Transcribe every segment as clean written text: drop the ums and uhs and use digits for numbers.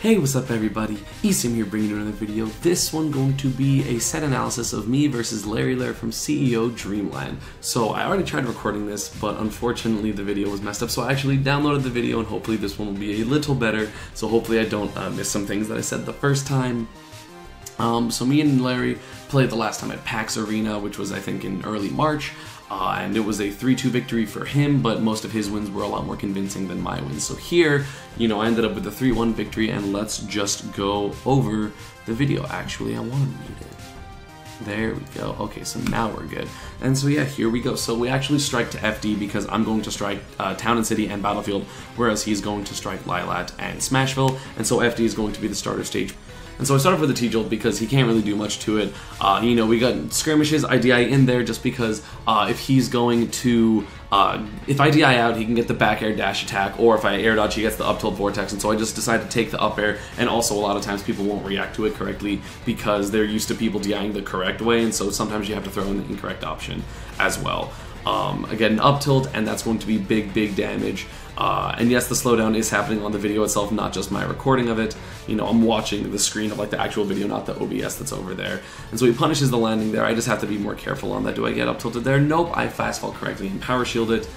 Hey, what's up everybody? ESAM here bringing you another video. This one going to be a set analysis of me versus Lurr from CEO Dreamland. So I already tried recording this, but unfortunately the video was messed up, so I actually downloaded the video and hopefully this one will be a little better. So hopefully I don't miss some things that I said the first time. So me and Larry played the last time at PAX Arena, which was I think in early March. And it was a 3-2 victory for him, but most of his wins were a lot more convincing than my wins. So here, you know, I ended up with a 3-1 victory, and let's just go over the video. Actually, I want to mute it. There we go. Okay, so now we're good. And so yeah, here we go. So we actually strike to FD because I'm going to strike Town and City and Battlefield, whereas he's going to strike Lilat and Smashville, and so FD is going to be the starter stage. And so I started with the T-Jolt because he can't really do much to it. You know, we got skirmishes, IDI in there just because if he's going to, if I DI out, he can get the back air dash attack, or if I air dodge, he gets the up tilt vortex. And so I just decided to take the up air, and also a lot of times people won't react to it correctly because they're used to people DIing the correct way, and so sometimes you have to throw in the incorrect option as well. Again, an up tilt, and that's going to be big damage. And yes, the slowdown is happening on the video itself, not just my recording of it. You know, I'm watching the screen of like the actual video, not the OBS that's over there. And so he punishes the landing there. I just have to be more careful on that. Do I get up tilted there? Nope, I fast fall correctly and power shield it.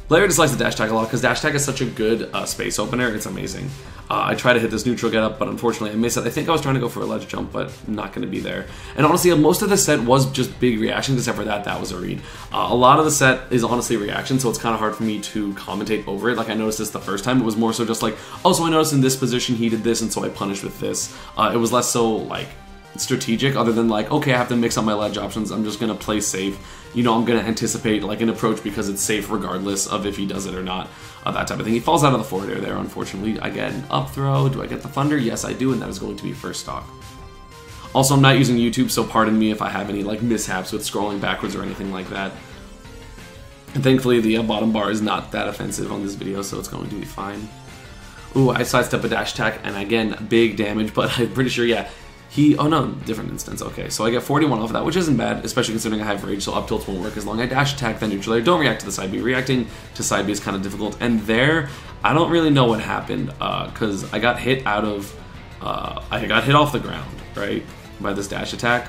Lurr dislikes the dash tag a lot because dash tag is such a good space opener. It's amazing. I try to hit this neutral get up, but unfortunately I miss it. I think I was trying to go for a ledge jump, but not going to be there. And honestly, most of the set was just big reactions, except for that was a read. A lot of the set is honestly reaction, so it's kind of hard for me to commentate over it. Like I noticed this the first time, it was more so just like, oh, so I noticed in this position he did this, and so I punished with this. It was less so like strategic, other than like, okay, I have to mix up my ledge options, I'm just gonna play safe. You know, I'm gonna anticipate like an approach because it's safe regardless of if he does it or not, that type of thing. He falls out of the forward air there, unfortunately. I get an up throw. Do I get the thunder? Yes, I do, and that is going to be first stock. Also, I'm not using YouTube, so pardon me if I have any like mishaps with scrolling backwards or anything like that. And thankfully, the bottom bar is not that offensive on this video, so it's going to be fine. Ooh, I sidestep a dash attack, and again, big damage, but I'm pretty sure, yeah, oh no, different instance, okay. So I get 41 off of that, which isn't bad, especially considering I have rage, so up tilts won't work as long. I dash attack, then neutral air. Don't react to the side B. Reacting to side B is kind of difficult. And there, I don't really know what happened, because I got hit out of, I got hit off the ground, right, by this dash attack.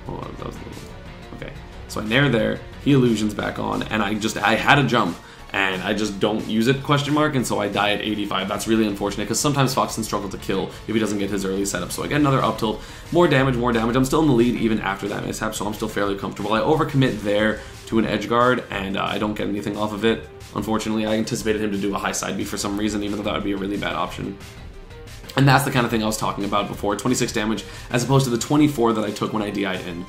Oh, that was a little, okay. So I nair there, he illusions back on, and I had a jump, and I just don't use it, question mark, and so I die at 85. That's really unfortunate, because sometimes Fox can struggle to kill if he doesn't get his early setup. So I get another up tilt, more damage. I'm still in the lead even after that mishap, so I'm still fairly comfortable. I overcommit there to an edge guard, and I don't get anything off of it. Unfortunately, I anticipated him to do a high side B for some reason, even though that would be a really bad option. And that's the kind of thing I was talking about before, 26 damage, as opposed to the 24 that I took when I DI'd in.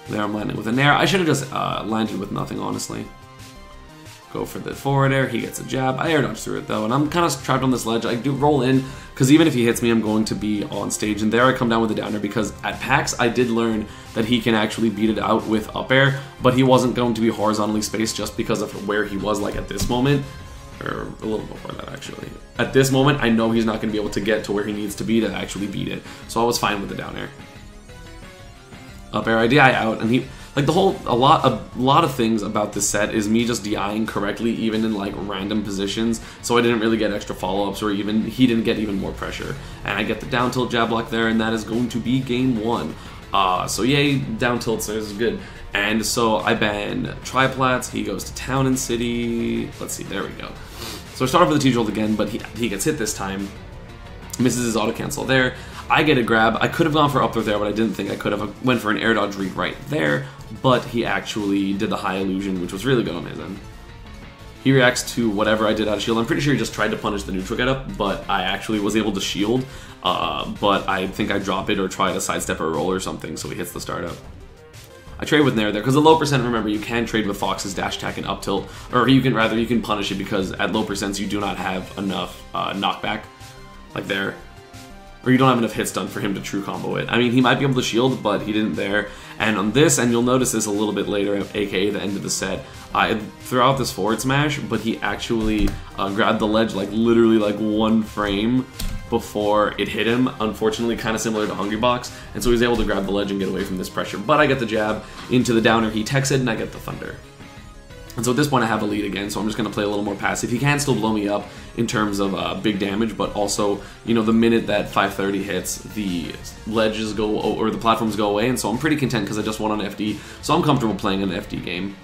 There I'm landing with a nair. I should have just landed with nothing, honestly. Go for the forward air, he gets a jab. I air dodge through it though, and I'm kind of trapped on this ledge. I do roll in, because even if he hits me, I'm going to be on stage. And there I come down with the downer, because at PAX, I did learn that he can actually beat it out with up air, but he wasn't going to be horizontally spaced just because of where he was like at this moment. Or a little before that, actually. At this moment, I know he's not going to be able to get to where he needs to be to actually beat it. So I was fine with the down air. Up air, I DI out, and he... Like a lot of things about this set is me just DIing correctly, even in like random positions. So I didn't really get extra follow-ups, or even he didn't get even more pressure. And I get the down tilt jab block there, and that is going to be game 1. So yay, down tilt, so this is good. And so I ban triplats. He goes to Town and City. Let's see, there we go. So I start off with the T-Jolt again, but he gets hit this time. Misses his auto cancel there. I get a grab. I could have gone for up throw there, but I didn't think I could have. I went for an air dodge read right there, but he actually did the high illusion, which was really good on his end. He reacts to whatever I did out of shield. I'm pretty sure he just tried to punish the neutral get up, but I actually was able to shield. But I think I drop it or try to sidestep or roll or something, so he hits the startup. I trade with Nair there, because the low percent, remember, you can trade with Fox's dash attack and up tilt, or you can punish it, because at low percents you do not have enough knockback, like there. Or you don't have enough hit stun for him to true combo it. I mean, he might be able to shield, but he didn't there. And on this, and you'll notice this a little bit later, aka the end of the set, I threw out this forward smash, but he actually grabbed the ledge like literally like 1 frame before it hit him, unfortunately kind of similar to Hungry Box, and so he was able to grab the ledge and get away from this pressure. But I get the jab into the downer, he techs it, and I get the thunder. And so at this point I have a lead again, so I'm just going to play a little more passive. He can still blow me up in terms of big damage, but also, you know, the minute that 530 hits, the ledges go, or the platforms go away, and so I'm pretty content because I just won on FD, so I'm comfortable playing an FD game.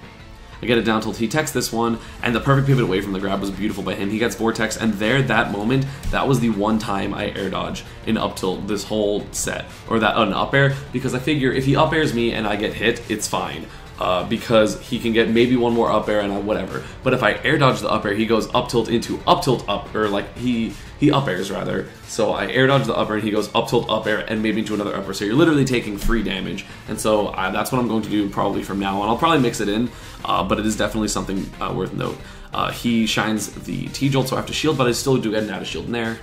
I get it down tilt, he techs this one, and the perfect pivot away from the grab was beautiful by him. He gets Vortex, and there, that moment, that was the one time I air dodge in up tilt this whole set, or that an up air, because I figure if he up airs me and I get hit, it's fine. Because he can get maybe one more up air and whatever. But if I air dodge the up air, he goes up tilt into up tilt up, or like he up airs rather. So I air dodge the up air and he goes up tilt up air and maybe into another up air. So you're literally taking free damage. And so that's what I'm going to do probably from now on. I'll probably mix it in, but it is definitely something worth note. He shines the T-Jolt, so I have to shield, but I still do get an out of shield in there.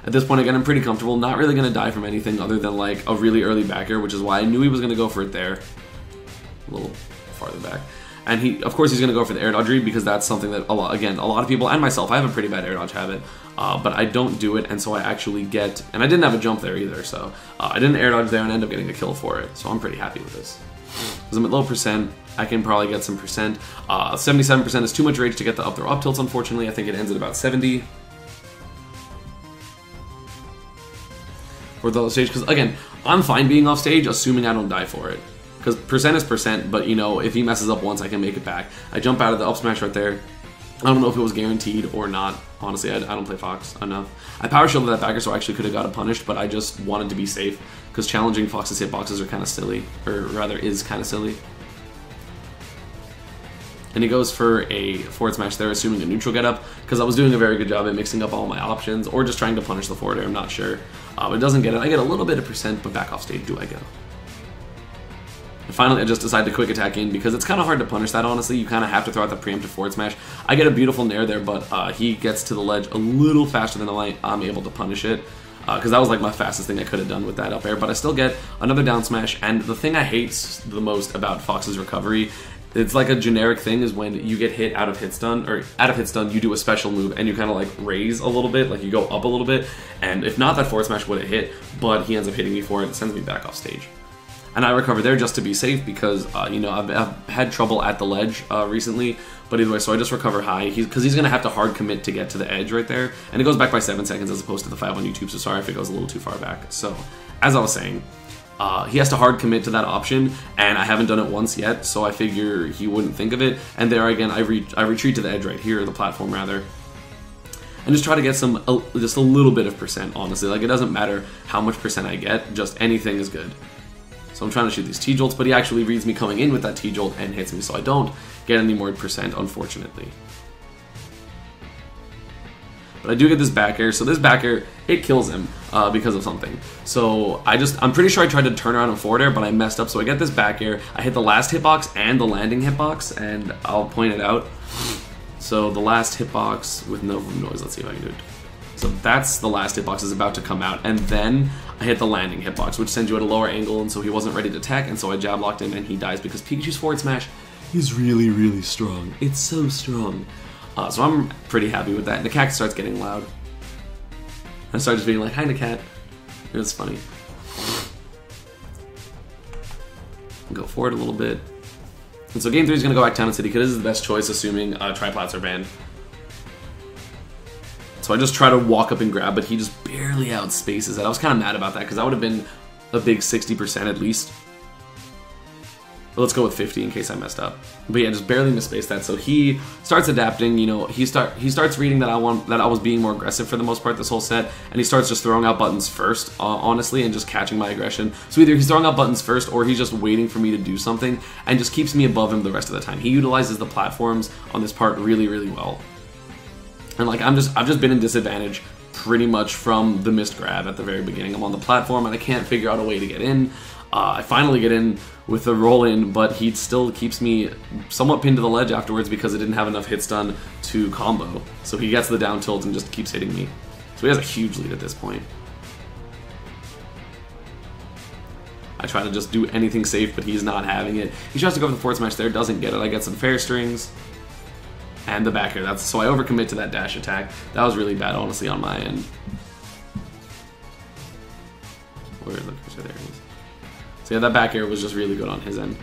At this point, again, I'm pretty comfortable. Not really going to die from anything other than like a really early back air, which is why I knew he was going to go for it there. A little farther back, and of course he's going to go for the air dodge read, because that's something that a lot of people and myself, I have a pretty bad air dodge habit, but I don't do it, and so I actually get, and I didn't have a jump there either, so I didn't air dodge there and end up getting a kill for it, so I'm pretty happy with this. Because I'm at low percent, I can probably get some percent. 77% is too much rage to get the up throw up tilts, unfortunately. I think it ends at about 70 for the stage, because again, I'm fine being off stage assuming I don't die for it. Because percent is percent, but you know, if he messes up once, I can make it back. I jump out of the up smash right there. I don't know if it was guaranteed or not. Honestly, I don't play Fox enough. I power shielded that backer, so I actually could have got it punished, but I just wanted to be safe. Because challenging Fox's hitboxes are kind of silly. Or rather, is kind of silly. And he goes for a forward smash there, assuming a neutral get up, because I was doing a very good job at mixing up all my options, or just trying to punish the forward air, I'm not sure. But it doesn't get it. I get a little bit of percent, but back off stage do I go. And finally, I just decide to quick attack in, because it's kind of hard to punish that, honestly. You kind of have to throw out the preemptive forward smash. I get a beautiful nair there, but he gets to the ledge a little faster than I'm able to punish it. Because that was like my fastest thing I could have done with that up air, but I still get another down smash. And the thing I hate the most about Fox's recovery, it's like a generic thing, is when you get hit out of hit stun, or out of hit stun, you do a special move and you kind of like raise a little bit, like you go up a little bit, and if not, that forward smash would have hit, but he ends up hitting me for it and sends me back off stage. And I recover there just to be safe, because you know, I've had trouble at the ledge recently, but either way, so I just recover high, because he's going to have to hard commit to get to the edge right there, and it goes back by 7 seconds as opposed to the 5 on YouTube, so sorry if it goes a little too far back. So, as I was saying, he has to hard commit to that option, and I haven't done it once yet, so I figure he wouldn't think of it, and there again, I retreat to the edge right here, the platform rather, and just try to get just a little bit of percent, honestly. Like, it doesn't matter how much percent I get, just anything is good. So I'm trying to shoot these T-Jolts, but he actually reads me coming in with that T-Jolt and hits me, so I don't get any more percent, unfortunately. But I do get this back air, so this back air, it kills him because of something. So I'm pretty sure I tried to turn around and forward air, but I messed up, so I get this back air. I hit the last hitbox and the landing hitbox, and I'll point it out. So the last hitbox with no noise, let's see if I can do it. So that's the last hitbox is about to come out, and then I hit the landing hitbox, which sends you at a lower angle, and so he wasn't ready to attack, and so I jab locked him, and he dies because Pikachu's forward smash is really, really strong. It's so strong. So I'm pretty happy with that, and the cat starts getting loud. I start just being like, hi, Nakat. It was funny. Go forward a little bit. And so game 3 is going to go back Town City, because this is the best choice, assuming triplats are banned. So I just try to walk up and grab, but he just barely outspaces it. I was kind of mad about that, because that would have been a big 60% at least. But let's go with 50 in case I messed up. But yeah, just barely misspaced that. So he starts adapting. You know, he starts reading that I was being more aggressive for the most part this whole set, and he starts just throwing out buttons first, honestly, and just catching my aggression. So either he's throwing out buttons first, or he's just waiting for me to do something, and just keeps me above him the rest of the time. He utilizes the platforms on this part really, really well. And like I've just been in disadvantage pretty much from the missed grab at the very beginning. I'm on the platform and I can't figure out a way to get in. I finally get in with the roll in, but he still keeps me somewhat pinned to the ledge afterwards because it didn't have enough hit stun to combo. So he gets the down tilt and just keeps hitting me. So he has a huge lead at this point. I try to just do anything safe, but he's not having it. He tries to go for the forward smash there, doesn't get it. I get some fair strings. And the back air. So I overcommit to that dash attack. That was really bad, honestly, on my end. Where is the cursor? There it is. So yeah, that back air was just really good on his end.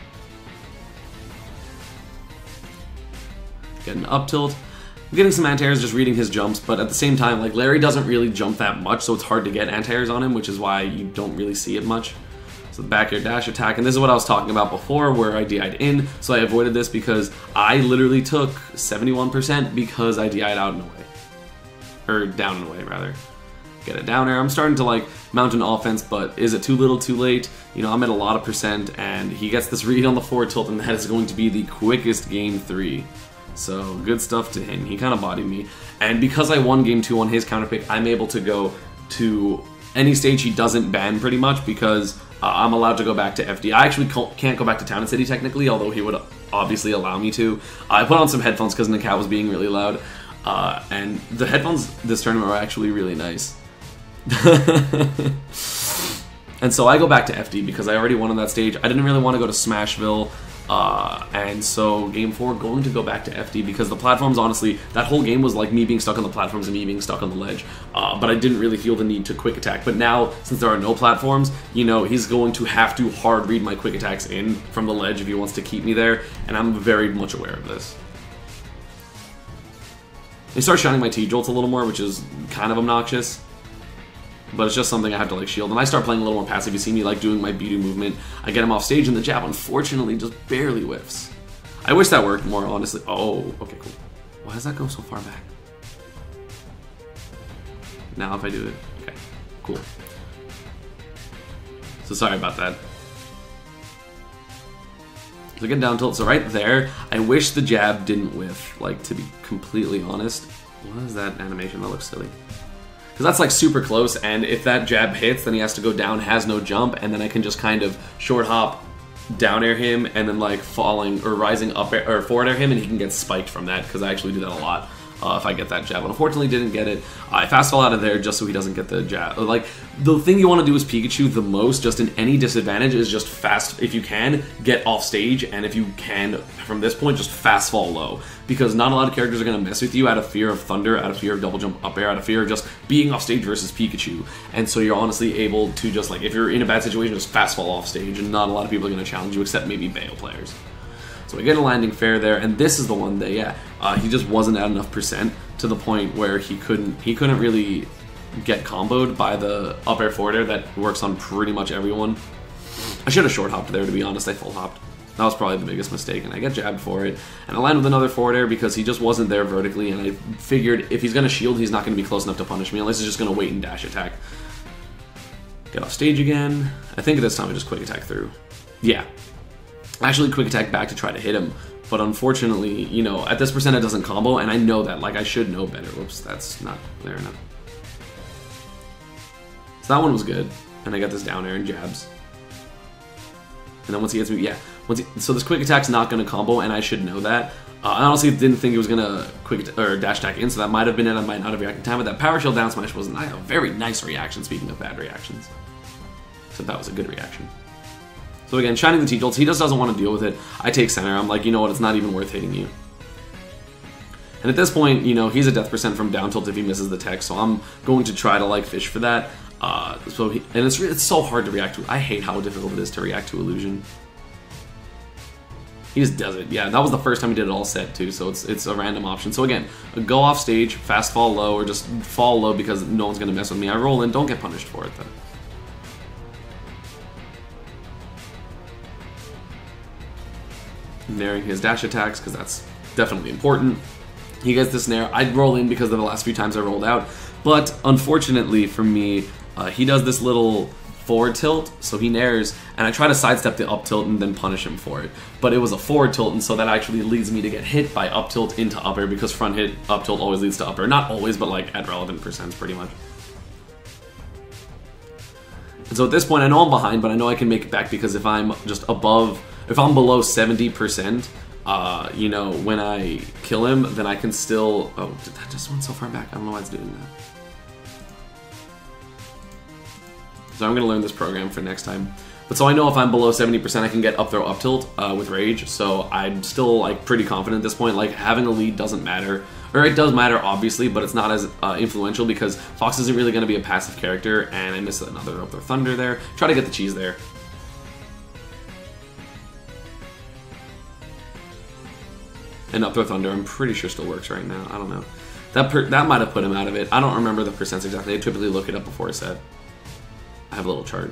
get an up tilt. I'm getting some anti-airs just reading his jumps, but at the same time, like, Larry doesn't really jump that much, so it's hard to get anti-airs on him, which is why you don't really see it much. So the back air dash attack, and this is what I was talking about before, where I DI'd in, so I avoided this because I literally took 71% because I DI'd out and away. Or down and away, rather. Get a down air. I'm starting to, like, mount an offense, but is it too little too late? You know, I'm at a lot of percent, and he gets this read on the forward tilt, and that is going to be the quickest game 3. So, good stuff to him. He kind of bodied me. And because I won game 2 on his counter pick, I'm able to go to any stage he doesn't ban pretty much because I'm allowed to go back to FD. I actually can't go back to Town and City technically, although he would obviously allow me to. I put on some headphones because the cat was being really loud. And the headphones this tournament were actually really nice. And so I go back to FD because I already won on that stage. I didn't really want to go to Smashville. And so game 4, going to go back to FD because the platforms, honestly, that whole game was like me being stuck on the platforms and me being stuck on the ledge. But I didn't really feel the need to quick attack. But now, since there are no platforms, you know, he's going to have to hard read my quick attacks in from the ledge if he wants to keep me there. And I'm very much aware of this. They start shining my T-Jolts a little more, which is kind of obnoxious. But it's just something I have to like shield. And I start playing a little more passive. You see me like doing my B2 movement. I get him off stage and the jab unfortunately just barely whiffs. I wish that worked more, honestly. Oh, okay, cool. Why does that go so far back? Now if I do it. Okay, cool. So sorry about that. So again, down tilt. So right there, I wish the jab didn't whiff, like, to be completely honest. What is that animation? That looks silly. Because that's like super close, and if that jab hits, then he has to go down, has no jump, and then I can just kind of short hop, down air him, and then like falling or rising up air, or forward air him, and he can get spiked from that, because I actually do that a lot. If I get that jab. Unfortunately, didn't get it. I fast fall out of there just so he doesn't get the jab. Like, the thing you want to do as Pikachu the most, just in any disadvantage, is just fast, if you can, get off stage, and if you can, from this point, just fast fall low. Because not a lot of characters are going to mess with you out of fear of Thunder, out of fear of double jump up air, out of fear of just being off stage versus Pikachu. And so you're honestly able to just, like, if you're in a bad situation, just fast fall off stage, and not a lot of people are going to challenge you, except maybe Bayo players. So I get a landing fair there, and this is the one that, yeah, he just wasn't at enough percent to the point where he couldn't really get comboed by the up air forward air that works on pretty much everyone. I should have short hopped there, to be honest. I full hopped. That was probably the biggest mistake, and I get jabbed for it. And I land with another forward air because he just wasn't there vertically, and I figured if he's going to shield, he's not going to be close enough to punish me, unless he's just going to wait and dash attack. Get off stage again. I think this time I just quick attack through. Yeah. Actually quick attack back to try to hit him, but unfortunately, you know, at this percent it doesn't combo, and I know that, like, I should know better. Whoops, that's not there enough. So that one was good, and I got this down air and jabs. And then once he hits me, yeah, so this quick attack's not going to combo, and I should know that. I honestly didn't think it was going to or dash attack in, so that might have been it. I might not have reacted in time, but that power shield down smash was a very nice reaction, speaking of bad reactions. So that was a good reaction. So again, shining the T-Jolts, he just doesn't want to deal with it. I take center, I'm like, you know what, it's not even worth hitting you. And at this point, you know, he's a death percent from down tilt if he misses the tech, so I'm going to try to, like, fish for that. And it's so hard to react to. I hate how difficult it is to react to illusion. He just does it. Yeah, that was the first time he did it all set, too, so it's a random option. So again, go off stage, fast fall low, or just fall low because no one's going to mess with me. I roll in, don't get punished for it, though. Nairing his dash attacks, because that's definitely important. He gets this nair. I'd roll in because of the last few times I rolled out, but unfortunately for me, he does this little forward tilt, so he nairs, and I try to sidestep the up tilt and then punish him for it. But it was a forward tilt, and so that actually leads me to get hit by up tilt into up air, because front hit, up tilt always leads to up air. Not always, but like at relevant percents pretty much. And so at this point, I know I'm behind, but I know I can make it back because if I'm just above, if I'm below 70%, you know, when I kill him, then I can still... Oh, did that just went so far back? I don't know why it's doing that. So I'm going to learn this program for next time. But so I know if I'm below 70%, I can get up throw up tilt with rage. So I'm still, like, pretty confident at this point. Like, having a lead doesn't matter. Or it does matter, obviously, but it's not as influential because Fox isn't really going to be a passive character, and I missed another up throw thunder there. Try to get the cheese there. And up throw thunder, I'm pretty sure still works right now. I don't know. That might have put him out of it. I don't remember the percents exactly. I typically look it up before a set. I have a little chart.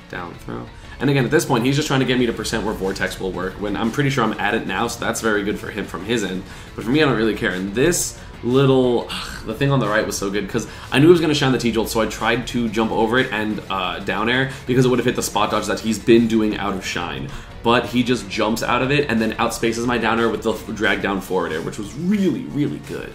Down throw. And again, at this point, he's just trying to get me to percent where Vortex will work, when I'm pretty sure I'm at it now, so that's very good for him from his end. But for me, I don't really care. And this little... the thing on the right was so good, because I knew he was going to shine the T-Jolt, so I tried to jump over it and down air, because it would have hit the spot dodge that he's been doing out of shine. But he just jumps out of it, and then outspaces my down air with the drag down forward air, which was really, really good.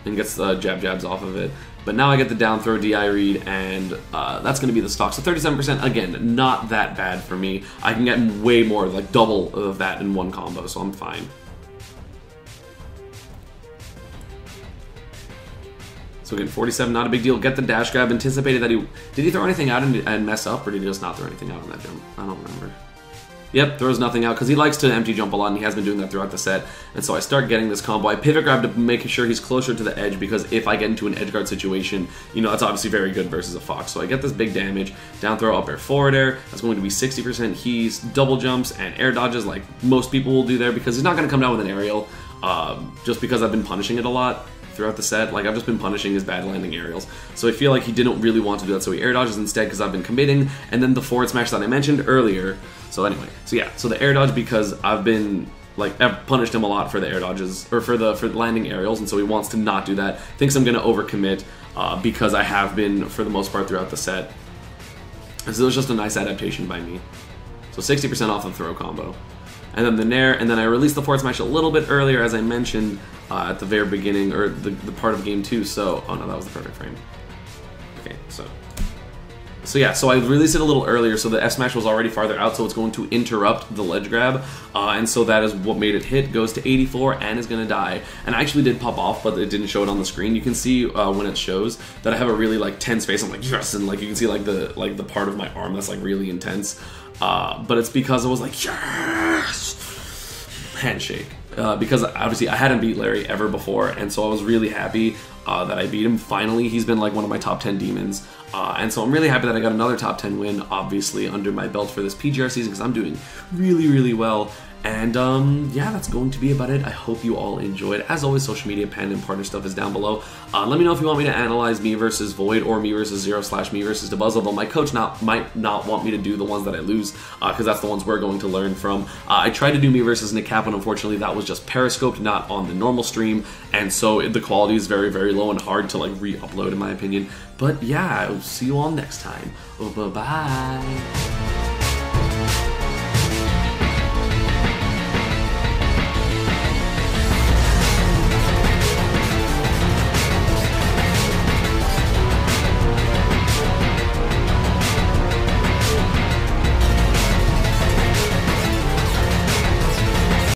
And gets the jabs off of it. But now I get the down throw DI read, and that's going to be the stock. So 37%, again, not that bad for me. I can get way more, like double of that in one combo, so I'm fine. So again, 47, not a big deal. Get the dash grab. Anticipated that did he throw anything out and mess up, or did he just not throw anything out on that jump? I don't remember. Yep, throws nothing out, because he likes to empty jump a lot, and he has been doing that throughout the set. And so I start getting this combo. I pivot grab to make sure he's closer to the edge, because if I get into an edge guard situation, you know, that's obviously very good versus a Fox. So I get this big damage. Down throw, up air, forward air. That's going to be 60%. He's double jumps and air dodges like most people will do there, because he's not going to come down with an aerial, just because I've been punishing it a lot throughout the set. Like, I've just been punishing his bad landing aerials. So I feel like he didn't really want to do that, so he air dodges instead, because I've been committing. And then the forward smash that I mentioned earlier. So anyway, so yeah, so the air dodge, because I've been, like, I've punished him a lot for the air dodges, or for the landing aerials, and so he wants to not do that. Thinks I'm going to overcommit, because I have been, for the most part, throughout the set. And so it was just a nice adaptation by me. So 60% off the throw combo. And then the nair, and then I released the forward smash a little bit earlier, as I mentioned at the very beginning, or the part of game 2, so... Oh no, that was the perfect frame. Okay, so yeah, so I released it a little earlier, so the F smash was already farther out, so it's going to interrupt the ledge grab, and so that is what made it hit. Goes to 84 and is going to die. And I actually did pop off, but it didn't show it on the screen. You can see when it shows that I have a really like tense face. I'm like, yes, and like you can see like the part of my arm that's like really intense. But it's because I was like, yes, handshake. Because obviously I hadn't beat Larry ever before, and so I was really happy that I beat him. Finally, he's been like one of my top 10 demons. And so I'm really happy that I got another top 10 win, obviously, under my belt for this PGR season, because I'm doing really, really well. And yeah, that's going to be about it. I hope you all enjoyed. As always, social media, Panda, and partner stuff is down below. Let me know if you want me to analyze me versus Void, or me versus Zero / me versus Dabuzz, although my coach might not want me to do the ones that I lose, because that's the ones we're going to learn from. I tried to do me versus Nick Cap, and unfortunately that was just periscoped, not on the normal stream, and so the quality is very, very low and hard to like re-upload in my opinion. But yeah, I'll see you all next time. Oh, bye-bye.